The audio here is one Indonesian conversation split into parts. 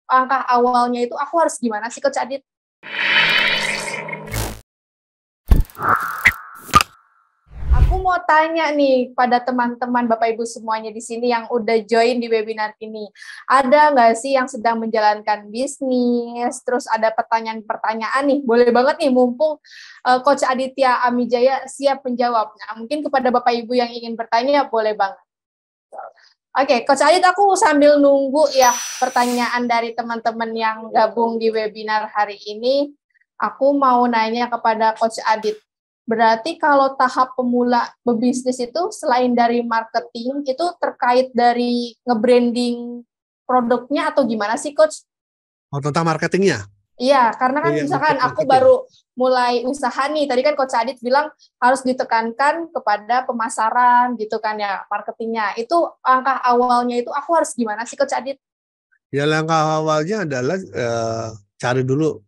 langkah awalnya itu aku harus gimana sih Coach Adit? Aku mau tanya nih pada teman-teman Bapak Ibu semuanya di sini yang udah join di webinar ini. Ada nggak sih yang sedang menjalankan bisnis, terus ada pertanyaan-pertanyaan nih, boleh banget nih mumpung Coach Aditya Amijaya siap menjawab. Nah, mungkin kepada Bapak Ibu yang ingin bertanya, boleh banget. Oke, Coach Adit, aku sambil nunggu ya pertanyaan dari teman-teman yang gabung di webinar hari ini, aku mau nanya kepada Coach Adit. Berarti kalau tahap pemula berbisnis itu selain dari marketing, itu terkait dari nge-branding produknya atau gimana sih, Coach? Oh, tentang marketingnya? Iya, karena kan misalkan aku baru mulai usaha nih, tadi kan Coach Adit bilang harus ditekankan kepada pemasaran gitu kan ya, marketingnya. Itu langkah awalnya itu aku harus gimana sih, Coach Adit? Ya, langkah awalnya adalah cari dulu,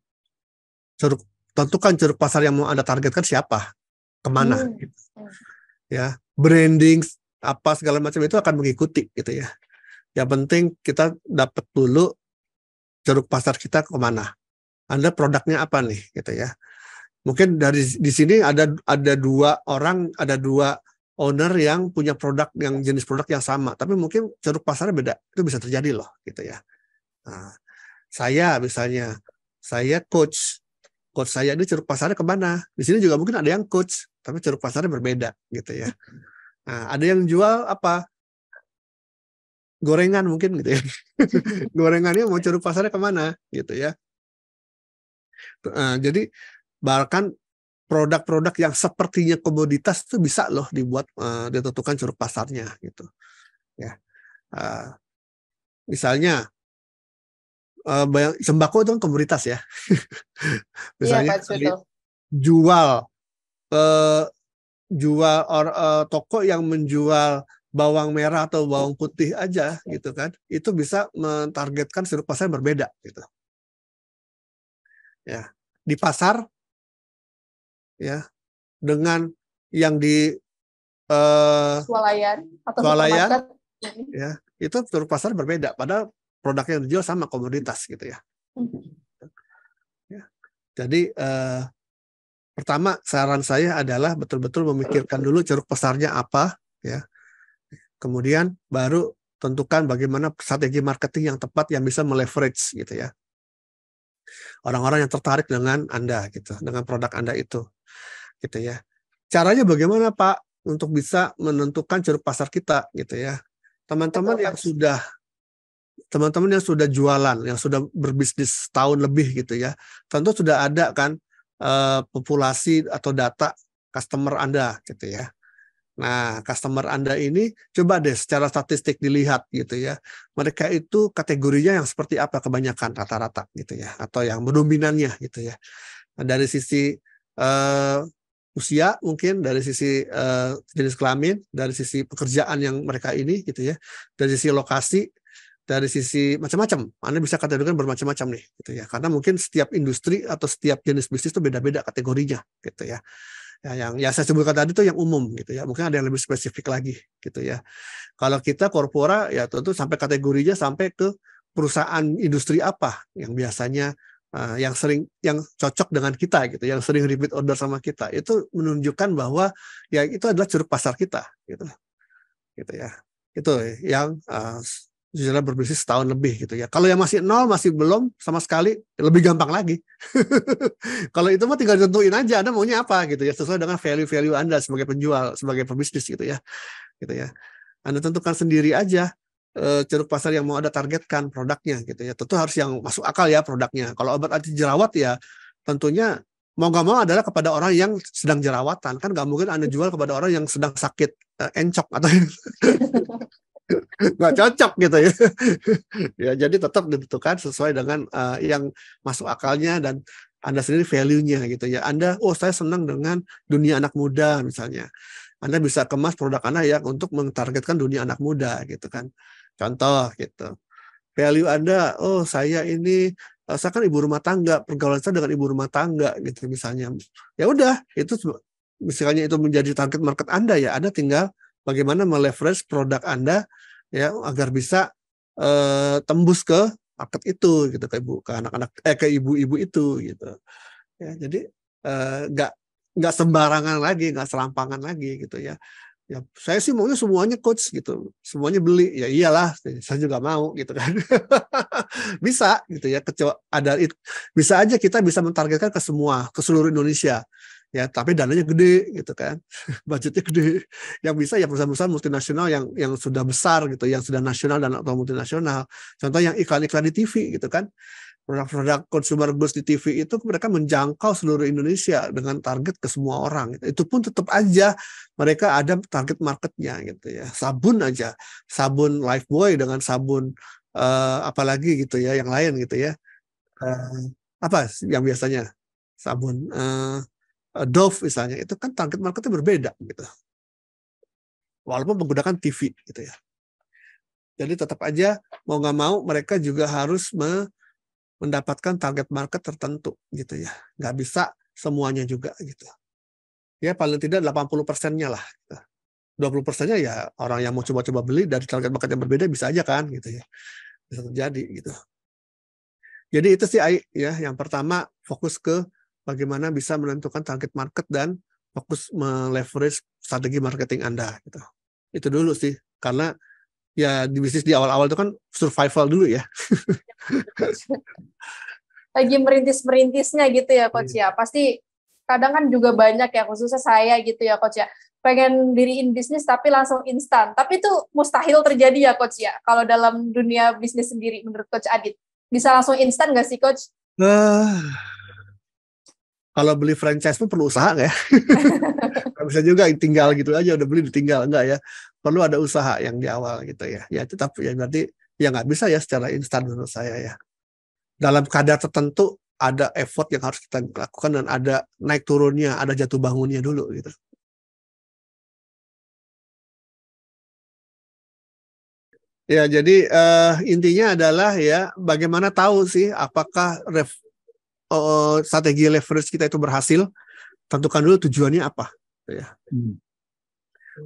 tentukan ceruk pasar yang mau Anda targetkan siapa, kemana. Gitu. Ya, branding apa segala macam itu akan mengikuti gitu ya. Yang penting kita dapat dulu ceruk pasar kita kemana. Anda produknya apa nih gitu ya. Mungkin di sini ada dua owner yang punya produk yang jenis produk yang sama, tapi mungkin ceruk pasarnya beda. Itu bisa terjadi loh gitu ya. Nah, saya misalnya, saya coach saya ini ceruk pasarnya kemana? Di sini juga mungkin ada yang coach, tapi ceruk pasarnya berbeda gitu ya. Nah, ada yang jual apa? Gorengan mungkin gitu ya. Gorengannya mau ceruk pasarnya kemana gitu ya. Jadi bahkan produk-produk yang sepertinya komoditas itu bisa loh dibuat ditentukan ceruk pasarnya gitu ya. Misalnya sembako itu kan komoditas ya. Misalnya jual toko yang menjual bawang merah atau bawang putih aja gitu kan, itu bisa mentargetkan ceruk pasar yang berbeda gitu ya. Di pasar ya, dengan yang di swalayan atau supermarket ya, itu ceruk pasar berbeda, padahal produk yang dijual sama komoditas gitu ya. Ya. Jadi pertama saran saya adalah betul-betul memikirkan dulu ceruk pasarnya apa ya. Kemudian baru tentukan bagaimana strategi marketing yang tepat yang bisa meleverage gitu ya. Orang-orang yang tertarik dengan Anda gitu, dengan produk Anda itu. Gitu ya. Caranya bagaimana Pak untuk bisa menentukan ceruk pasar kita gitu ya. Teman-teman yang sudah jualan, yang sudah berbisnis tahun lebih gitu ya, tentu sudah ada kan populasi atau data customer Anda gitu ya. Nah, customer Anda ini coba deh secara statistik dilihat gitu ya. Mereka itu kategorinya yang seperti apa kebanyakan rata-rata gitu ya, atau yang mendominannya gitu ya. Nah, dari sisi usia mungkin, dari sisi jenis kelamin, dari sisi pekerjaan yang mereka ini gitu ya, dari sisi lokasi, dari sisi macam-macam. Anda bisa kategorikan bermacam-macam nih gitu ya. Karena mungkin setiap industri atau setiap jenis bisnis itu beda-beda kategorinya gitu ya. Ya, yang saya sebutkan tadi itu yang umum gitu ya. Mungkin ada yang lebih spesifik lagi gitu ya. Kalau kita korpora ya tentu sampai kategorinya sampai ke perusahaan industri apa yang biasanya yang cocok dengan kita gitu, yang sering repeat order sama kita. Itu menunjukkan bahwa ya itu adalah ceruk pasar kita gitu. Gitu ya. Itu yang sudah berbisnis setahun lebih gitu ya. Kalau yang masih nol, masih belum sama sekali, lebih gampang lagi. Kalau itu mah tinggal tentuin aja Anda maunya apa gitu ya, sesuai dengan value-value Anda sebagai penjual, sebagai pebisnis gitu ya. Gitu ya. Anda tentukan sendiri aja ceruk pasar yang mau Anda targetkan produknya gitu ya. Tentu harus yang masuk akal ya produknya. Kalau obat anti jerawat ya tentunya mau nggak mau adalah kepada orang yang sedang jerawatan. Kan nggak mungkin Anda jual kepada orang yang sedang sakit encok atau nggak cocok gitu ya. Ya, jadi tetap ditentukan sesuai dengan yang masuk akalnya dan Anda sendiri value-nya gitu ya. Anda, saya senang dengan dunia anak muda misalnya. Anda bisa kemas produk Anda ya untuk mentargetkan dunia anak muda gitu kan. Contoh gitu. Value Anda, saya ini saya kan ibu rumah tangga, pergaulan saya dengan ibu rumah tangga gitu misalnya. Ya udah, itu misalnya itu menjadi target market Anda ya. Anda tinggal bagaimana meleverage produk Anda ya agar bisa tembus ke market itu gitu, ke anak-anak ke ibu-ibu itu gitu. Ya, jadi nggak sembarangan lagi, nggak serampangan lagi gitu ya. Ya, saya sih maunya semuanya coach gitu, semuanya beli. Ya iyalah, saya juga mau gitu kan. Bisa gitu ya, bisa aja kita bisa mentargetkan ke seluruh Indonesia. Ya, tapi dananya gede gitu kan. Budgetnya gede. Yang bisa ya perusahaan-perusahaan multinasional yang sudah besar gitu, yang sudah nasional dan atau multinasional. Contoh yang iklan-iklan di TV gitu kan. Produk-produk consumer goods di TV itu mereka menjangkau seluruh Indonesia dengan target ke semua orang. Itu pun tetap aja mereka ada target marketnya gitu ya. Sabun aja, sabun Lifebuoy dengan sabun apalagi gitu ya, yang lain gitu ya. Apa yang biasanya sabun Dove misalnya, itu kan target marketnya berbeda gitu. Walaupun menggunakan TV gitu ya. Jadi tetap aja mau nggak mau mereka juga harus mendapatkan target market tertentu gitu ya. Nggak bisa semuanya juga gitu. Ya paling tidak 80%-nya lah. Gitu. 20%-nya ya orang yang mau coba-coba beli dari target market yang berbeda bisa aja kan gitu ya. Bisa terjadi gitu. Jadi itu sih ya, yang pertama fokus ke bagaimana bisa menentukan target market dan fokus meleverage strategi marketing Anda gitu. Itu dulu sih, karena ya di bisnis di awal-awal itu kan survival dulu ya. Lagi merintis-merintisnya gitu ya Coach ya. Pasti kadang kan juga banyak ya, khususnya saya gitu ya Coach ya. Pengen diriin bisnis tapi langsung instan. Tapi itu mustahil terjadi ya Coach ya. Kalau dalam dunia bisnis sendiri menurut Coach Adit. Bisa langsung instan nggak sih Coach? Kalau beli franchise pun perlu usaha nggak ya? Nggak bisa juga tinggal gitu aja udah beli ditinggal, enggak ya. Perlu ada usaha yang di awal gitu ya. Ya tetap ya berarti ya nggak bisa ya secara instan menurut saya ya. Dalam kadar tertentu ada effort yang harus kita lakukan dan ada naik turunnya, ada jatuh bangunnya dulu gitu. Ya jadi intinya adalah ya bagaimana tahu sih apakah strategi leverage kita itu berhasil. Tentukan dulu tujuannya apa. Ya.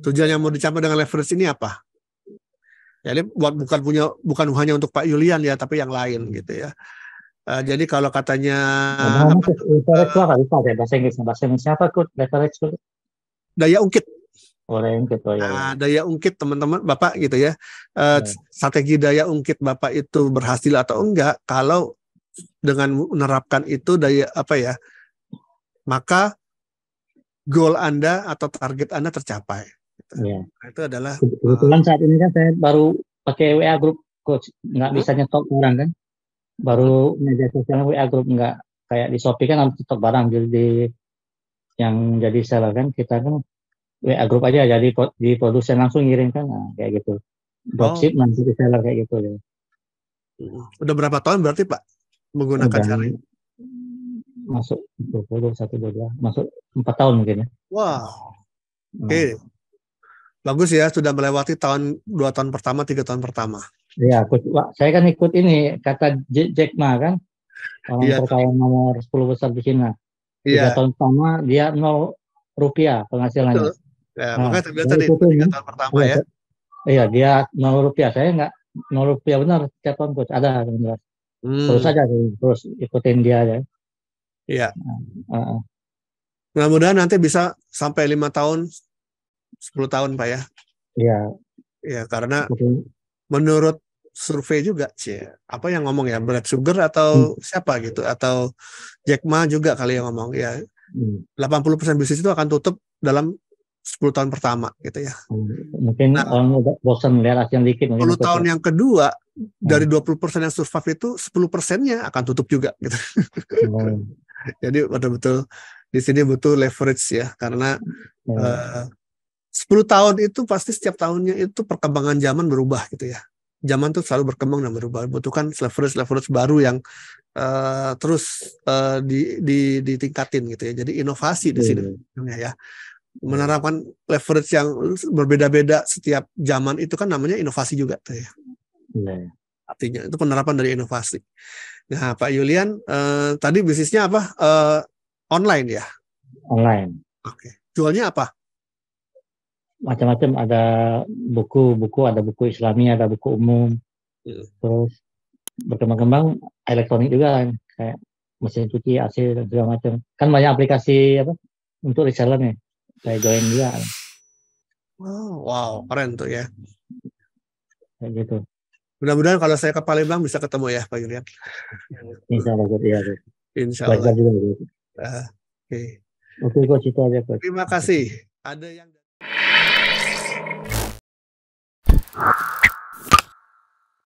Tujuan yang mau dicapai dengan leverage ini apa? Jadi bukan hanya untuk Pak Yulian ya, tapi yang lain gitu ya. Jadi kalau katanya leverage itu apa? Lupa bahasa Inggrisnya. Bahasa Inggrisnya apa Coach? Leverage itu? Daya ungkit. Gitu ya. Daya ungkit teman-teman Bapak gitu ya. Strategi daya ungkit Bapak itu berhasil atau enggak kalau dengan menerapkan itu daya apa ya? Maka goal Anda atau target Anda tercapai. Iya. Itu adalah kebetulan saat ini kan saya baru pakai WA group Coach, nggak bisa nyetok barang kan. Baru media sosial WA group, nggak kayak di Shopee kan harus nyetok barang. Jadi yang jadi seller kan kita kan WA group aja, jadi di produsen langsung ngirim kan, nah, kayak gitu. Dropship nanti di seller kayak gitu ya. Udah berapa tahun berarti Pak menggunakan cara ini? Masuk 20, 1, 2, masuk 4 tahun mungkin ya. Wow. Oke. Bagus ya, sudah melewati 2 tahun pertama, 3 tahun pertama. Iya, saya kan ikut ini, kata Jack Ma kan, orang terkaya nomor 10 besar di China. 3 tahun pertama dia 0 rupiah penghasilannya. Ya, makanya terbiasa nih 3 tahun pertama ya. Iya, dia 0 rupiah. Saya nggak 0 rupiah benar setiap tahun Coach, ada benar. Terus aja, terus ikutin dia ya. Iya. Mudah-mudahan nanti bisa sampai 5 tahun, 10 tahun Pak ya. Iya. Ya, karena menurut survei juga apa yang ngomong ya, Brad Sugar atau siapa gitu, atau Jack Ma juga kali yang ngomong ya, 80% bisnis itu akan tutup dalam 10 tahun pertama gitu ya. Mungkin orang udah bosan lihat yang dikit. 10 tahun yang kedua dari 20% yang survive itu 10%-nya akan tutup juga gitu. Jadi betul-betul di sini butuh leverage ya, karena 10 tahun itu pasti setiap tahunnya itu perkembangan zaman berubah gitu ya. Zaman tuh selalu berkembang dan berubah. Butuhkan leverage baru yang terus ditingkatin gitu ya. Jadi inovasi di sini ya. Menerapkan leverage yang berbeda-beda setiap zaman itu kan namanya inovasi juga tuh ya. Artinya itu penerapan dari inovasi. Nah, Pak Yulian tadi bisnisnya apa? Online ya? Online. Oke. Jualnya apa? Macam-macam, ada buku, ada buku Islami, ada buku umum. Terus berkembang-kembang elektronik juga kan, kayak mesin cuci, AC dan segala macam. Kan banyak aplikasi apa untuk reseller nih. Saya join juga Wow, keren tuh ya. kayak gitu. Mudah-mudahan kalau saya ke Palembang bisa ketemu ya Pak Yulian. Insya Allah, Coach. Iya, Coach. Insya Belajar Allah. juga, Coach. Oke. Oke, Coach, itu aja, Coach. Terima kasih. Ada yang